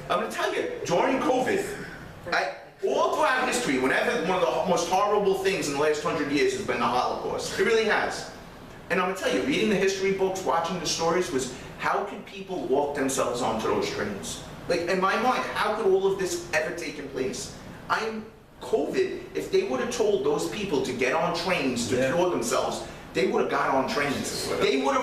I'm going to tell you, during COVID, all throughout history, whenever one of the most horrible things in the last 100 years has been the Holocaust. It really has. And I'm going to tell you, reading the history books, watching the stories, was how could people walk themselves onto those trains? Like, in my mind, how could all of this ever taken place? COVID, if they would have told those people to get on trains to cure themselves, they would have got on trains. They were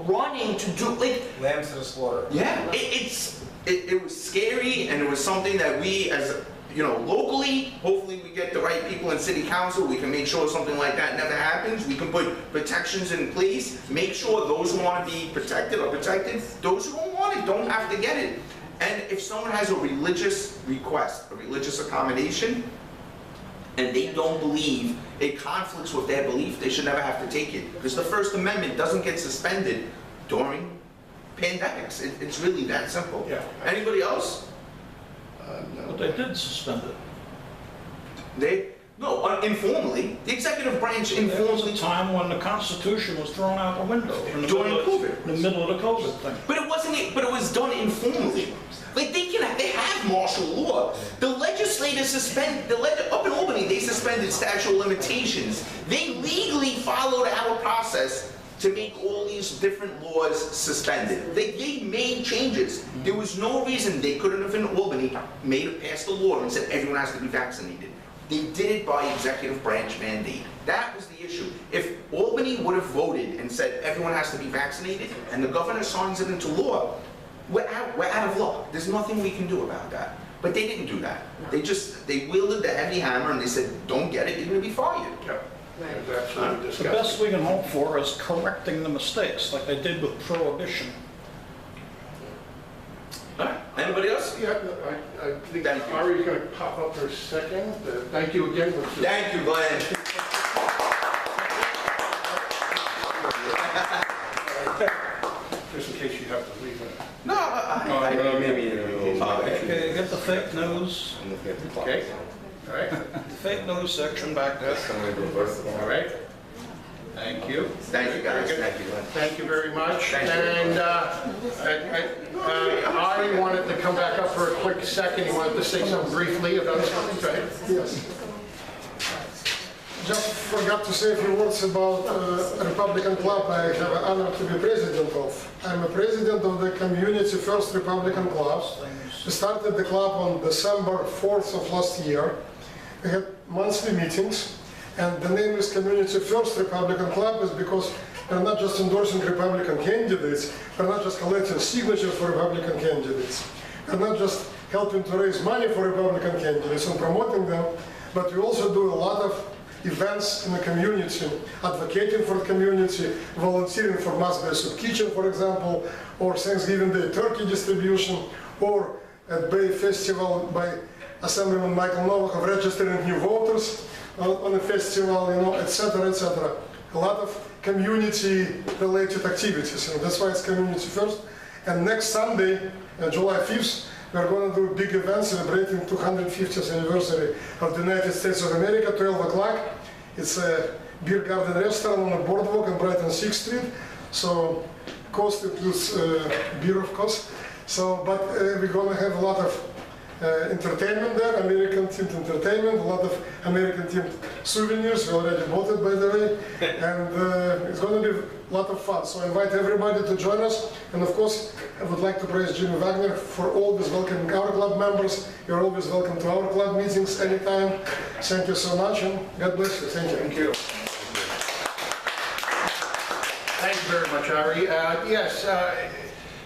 running to do, like... Lambs to the slaughter. Yeah, it was scary, and it was something that we, as, you know, locally, hopefully we get the right people in city council, we can make sure something like that never happens, we can put protections in place, make sure those who want to be protected are protected, those who don't want it don't have to get it. And if someone has a religious request, a religious accommodation, and they don't believe it conflicts with their belief, they should never have to take it. Because the First Amendment doesn't get suspended during pandemics. It's really that simple. Yeah. Anybody else? No. But they did suspend it. Informally. The executive branch There was informally. a time when the Constitution was thrown out the window During COVID. in the middle of the COVID thing. But it wasn't. But it was done informally. Like they have martial law. The legislators up in Albany, they suspended statute of limitations. They legally followed our process to make all these different laws suspended. They made changes. There was no reason they couldn't have in Albany passed a law and said everyone has to be vaccinated. They did it by executive branch mandate. That was the issue. If Albany would have voted and said everyone has to be vaccinated, and the governor signs it into law, we're out of luck. There's nothing we can do about that. But they didn't do that. They wielded the heavy hammer and they said, don't get it, you're going to be fired. Yeah. Right. It's absolutely The disgusting. best we can hope for is correcting the mistakes, like they did with prohibition. All right. Anybody else? Yeah, I think Thank you. Ari's going to pop up for a second. Thank you again. Thank you, Glenn. Just in case you have to leave. No, Okay, get the fake news, Okay. All right. the fake news section back there. All right. Thank you. Thank you, guys. Thank you, Glenn. Thank you very much. Thank you. And Ari wanted to come back up for a quick second. He wanted to say something briefly about something. Right? Yes. Just forgot to say a few words about a Republican club I have the honor to be president of. I'm a president of the Community First Republican Club. We started the club on December 4th of last year. We had monthly meetings, and the name is Community First Republican Club is because we're not just endorsing Republican candidates, we're not just collecting signatures for Republican candidates, we're not just helping to raise money for Republican candidates and promoting them, but we also do a lot of events in the community, advocating for the community, volunteering for Mass Soup Kitchen, for example, or Thanksgiving Day turkey distribution, or at Bay Festival by Assemblyman Michael Novak of registering new voters on the festival, you know, etc., etc. A lot of community-related activities, and that's why it's Community First. And next Sunday, July 5th, we're going to do a big event celebrating 250th anniversary of the United States of America, 12 o'clock. It's a beer garden restaurant on the boardwalk on Brighton 6th Street. So cost includes beer, of course. So, but we're going to have a lot of entertainment there, American themed entertainment, a lot of American themed souvenirs. We already bought it, by the way. And it's going to be a lot of fun. So I invite everybody to join us. And of course, I would like to praise Jimmy Wagner for always welcoming our club members. You're always welcome to our club meetings anytime. Thank you so much, and God bless you. Thank you. Thank you. Thank you very much, Ari. Yes,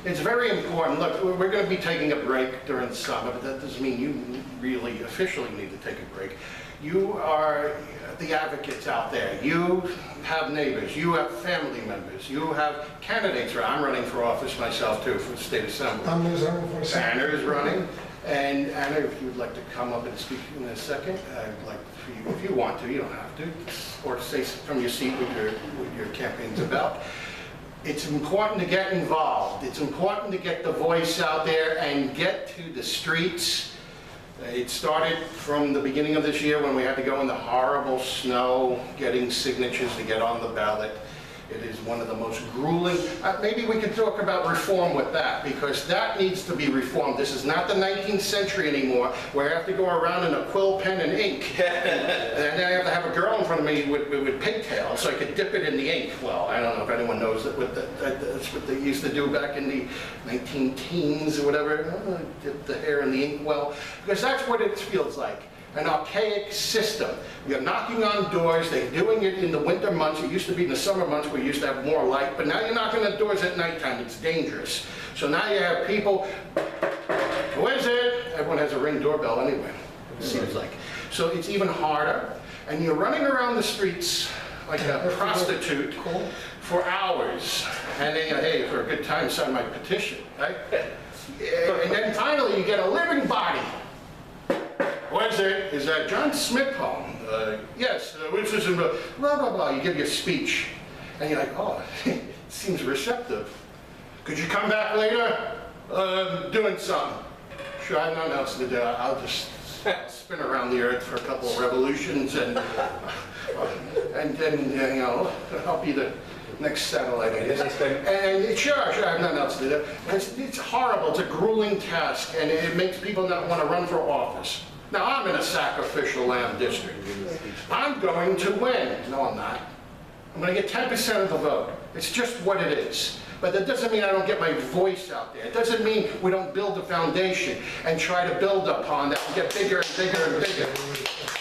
it's very important. Look, we're going to be taking a break during the summer, but that doesn't mean you really officially need to take a break. You are the advocates out there. You have neighbors. You have family members. You have candidates. I'm running for office myself, too, for the State Assembly. I'm running for Anna is running. And Anna, if you'd like to come up and speak in a second, I'd like for you, if you want to, you don't have to, or say from your seat what your campaign's about. It's important to get involved. It's important to get the voice out there and get to the streets. It started from the beginning of this year when we had to go in the horrible snow getting signatures to get on the ballot. It is one of the most grueling, maybe we can talk about reform with that, because that needs to be reformed. This is not the 19th century anymore, where I have to go around in a quill pen and ink. And then I have to have a girl in front of me with pigtails so I could dip it in the ink. Well, I don't know if anyone knows that, that's what they used to do back in the 19-teens or whatever, dip the hair in the ink well, because that's what it feels like. An archaic system. You're knocking on doors, they're doing it in the winter months. It used to be in the summer months where you used to have more light, but now you're knocking on doors at nighttime. It's dangerous. So now you have people, who is it? Everyone has a Ring doorbell anyway, it seems like. So it's even harder, and you're running around the streets like a prostitute for hours. And then, hey, for a good time, sign my petition, right? And then finally you get a living body. What is it? Is that John Smith home? Yes, which is blah, blah, blah. You give your speech, and you're like, oh, it seems receptive. Could you come back later? Doing something. Sure, I have nothing else to do. I'll just spin around the earth for a couple of revolutions, and then, you know, I'll be the next satellite, I guess. And sure, I have nothing else to do. It's horrible. It's a grueling task, and it makes people not want to run for office. Now, I'm in a sacrificial lamb district. I'm going to win. No, I'm not. I'm going to get 10% of the vote. It's just what it is. But that doesn't mean I don't get my voice out there. It doesn't mean we don't build a foundation and try to build upon that and get bigger and bigger and bigger.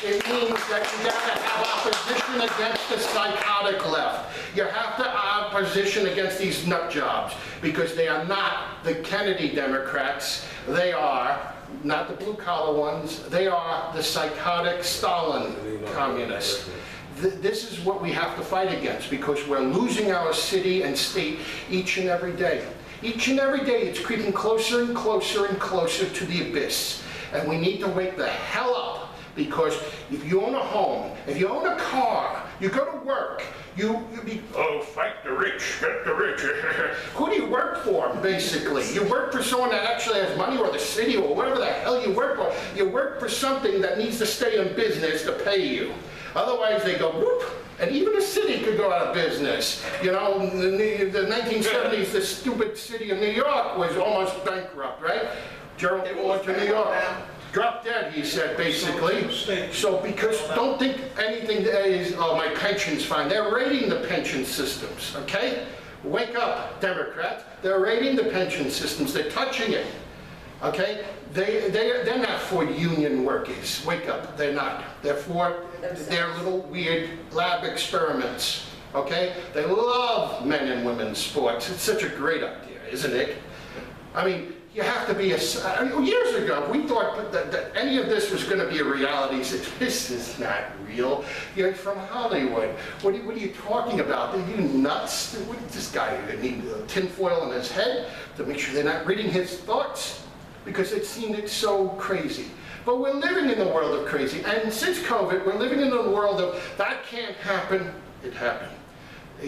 It means that you got to have opposition against the psychotic left. You have to have opposition against these nut jobs, because they are not the Kennedy Democrats. They are not the blue-collar ones. They are the psychotic Stalin communists. This is what we have to fight against, because we're losing our city and state each and every day. Each and every day it's creeping closer and closer and closer to the abyss. And we need to wake the hell up, because if you own a home, if you own a car, you go to work, you be, oh, fight the rich, get the rich. Who do you work for, basically? You work for someone that actually has money, or the city, or whatever the hell you work for. You work for something that needs to stay in business to pay you. Otherwise they go whoop, and even a city could go out of business. You know, in the 1970s, the stupid city of New York was almost bankrupt, right? Gerald Ford to New York. Drop dead, he said, basically. So, because don't think anything is, oh, my pension's fine. They're raiding the pension systems, okay? Wake up, Democrats. They're raiding the pension systems. They're touching it, okay? They're not for union workers. Wake up, they're not. They're for their little weird lab experiments, okay? They love men and women's sports. It's such a great idea, isn't it? I mean, you have to be years ago, we thought that any of this was going to be a reality. This is not real. You're from Hollywood. What are you talking about? Are you nuts? This guy need tinfoil in his head to make sure they're not reading his thoughts, because it seemed so crazy. But we're living in the world of crazy. And since COVID, we're living in the world of that can't happen, it happened.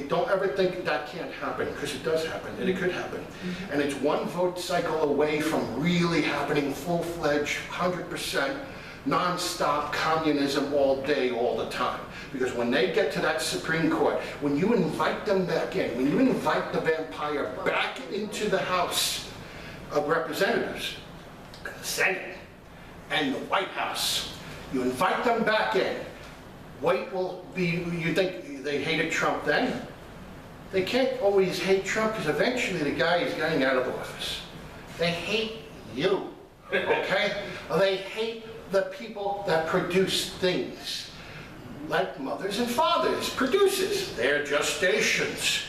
Don't ever think that can't happen, because it does happen, and it could happen. And it's one vote cycle away from really happening full-fledged, 100%, non-stop communism all day, all the time. Because when they get to that Supreme Court, when you invite them back in, when you invite the vampire back into the House of Representatives, the Senate, and the White House, you invite them back in, what will be, you think, they hated Trump then? They can't always hate Trump, because eventually the guy is getting out of office. They hate you, okay? They hate the people that produce things, like mothers and fathers, producers. They're gestations.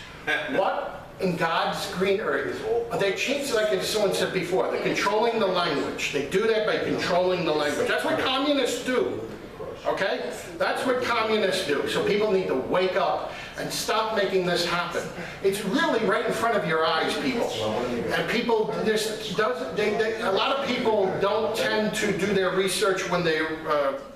What in God's green earth? They change, like as someone said before, they're controlling the language. They do that by controlling the language. That's what communists do. Okay? That's what communists do. So people need to wake up and stop making this happen. It's really right in front of your eyes, people. And people, a lot of people don't tend to do their research when they're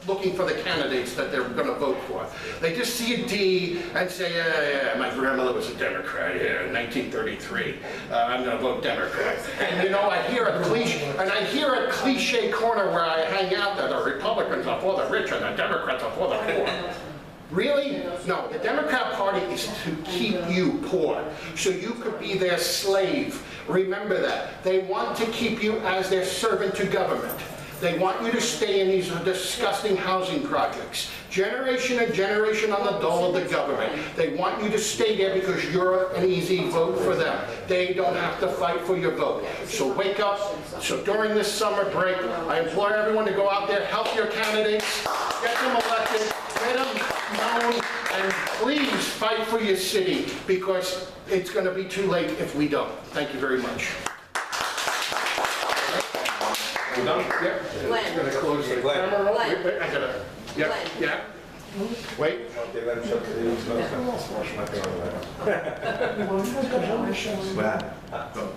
looking for the candidates that they're going to vote for. They just see a D and say, yeah, my grandmother was a Democrat, yeah, in 1933. I'm going to vote Democrat. And you know, I hear a cliche corner where I hang out that the Republicans are for the rich and the Democrats are for the poor. Really? No, the Democrat Party is to keep you poor, so you could be their slave. Remember that. They want to keep you as their servant to government. They want you to stay in these disgusting housing projects. Generation and generation on the dole of the government. They want you to stay there because you're an easy vote for them. They don't have to fight for your vote. So wake up. So during this summer break, I implore everyone to go out there, help your candidates, get them elected, get them known, and please fight for your city because it's going to be too late if we don't. Thank you very much. We're done? Yeah. Glenn. I'm gonna close the Glenn. camera. Glenn. Wait, I gotta, yeah, Glenn. yeah. Wait. Okay, let him shut the... Well,